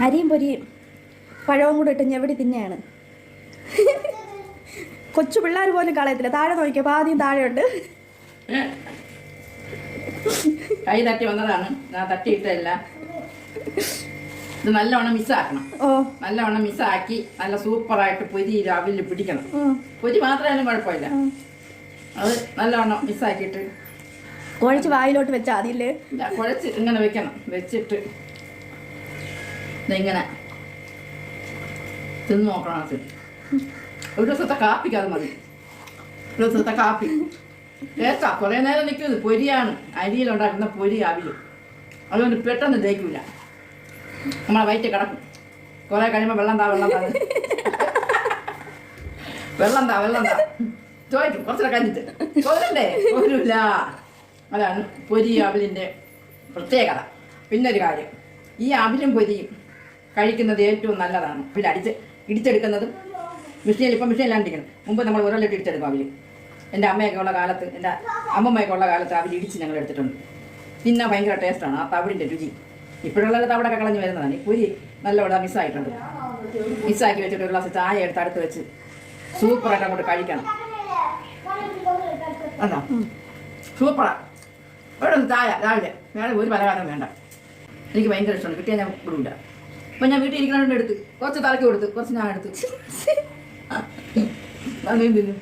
അരിയും പൊരിയും പഴവും കൂടെ ഇട്ട് ഞെവിടി തിന്നെയാണ്. കൊച്ചു പിള്ളേർ പോലും കളയത്തില്ല. താഴെ നോക്കിയപ്പോൾ ആദ്യം താഴെയുണ്ട്. കൈ തട്ടി വന്നതാണ്, ഞാൻ തട്ടിയിട്ടല്ല. ഇത് നല്ലവണ്ണം മിസ്സാക്കണം. നല്ലവണ്ണം മിസ്സാക്കി നല്ല സൂപ്പറായിട്ട് പൊരി രാവിലെ പിടിക്കണം. പൊരി മാത്രമായാലും കുഴപ്പമില്ല. അത് നല്ലവണ്ണം മിസ്സാക്കിയിട്ട് കുഴച്ച് വായിലോട്ട് വെച്ചാൽ അതില്ലേ, കുഴച്ച് ഇങ്ങനെ വെക്കണം. വെച്ചിട്ട് ഇതെങ്ങനെ തിന്ന് നോക്കണം. അത് ഒരു ദിവസത്തെ കാപ്പിക്ക് അത് മതി. ഒരു ദിവസത്തെ കാപ്പി ടേസ്റ്റാ. കുറേ നേരം നിൽക്കുന്നത്. പൊരിയാണ്, അരിയിലുണ്ടാക്കുന്ന പൊരി അവിലും. അതുകൊണ്ട് പെട്ടെന്ന് ദഹിക്കില്ല, നമ്മളെ വയറ്റിൽ കിടക്കും. കുറേ കഴിയുമ്പോൾ വെള്ളം താ ചോദിക്കും. കുറച്ചൊക്കെ കഴിഞ്ഞിട്ട് കൊല്ലണ്ടേ പോരില്ല. അതാണ് പൊരി അവിലിൻ്റെ പ്രത്യേകത. പിന്നൊരു കാര്യം, ഈ അവിലും പൊരിയും കഴിക്കുന്നത് ഏറ്റവും നല്ലതാണ്. പിന്നെ ഇടിച്ചെടുക്കുന്നതും ഇപ്പം മിഷീനിലാണ്ടിരിക്കണം. മുമ്പ് നമ്മൾ ഉരലിട്ട് ഇടിച്ചെടുക്കും അവിൽ. എൻ്റെ അമ്മയൊക്കെ ഉള്ള കാലത്ത്, എൻ്റെ അമ്മമ്മയൊക്കെ ഉള്ള കാലത്ത് അവിൽ ഇടിച്ച് ഞങ്ങൾ എടുത്തിട്ടുണ്ട്. പിന്നെ ഭയങ്കര ടേസ്റ്റാണ് ആ തവിടിൻ്റെ രുചി. ഇപ്പോഴുള്ള തവിടൊക്കെ കളഞ്ഞ് വരുന്നതാണ്. ഈ പൊരി നല്ലവിടെ മിസ്സായിട്ടുണ്ട്. മിസ്സാക്കി വെച്ചിട്ട് ഒരു ഗ്ലാസ് ചായ എടുത്ത് അടുത്ത് വെച്ച് സൂപ്പറായിട്ട് അങ്ങോട്ട് കഴിക്കണം. അതാ സൂപ്പറാ. ഇവിടെ ഒന്ന് ചായ രാവിലെ, വേറെ ഒരു പലഹാരം വേണ്ട. എനിക്ക് ഭയങ്കര ഇഷ്ടമാണ്. കിട്ടിയാൽ ഞാൻ വിടില്ല. അപ്പം ഞാൻ വീട്ടിൽ ഇരിക്കണ എടുത്ത് കുറച്ച് തലക്ക് കൊടുത്ത് കുറച്ച് ഞാൻ എടുത്ത് തിന്നു.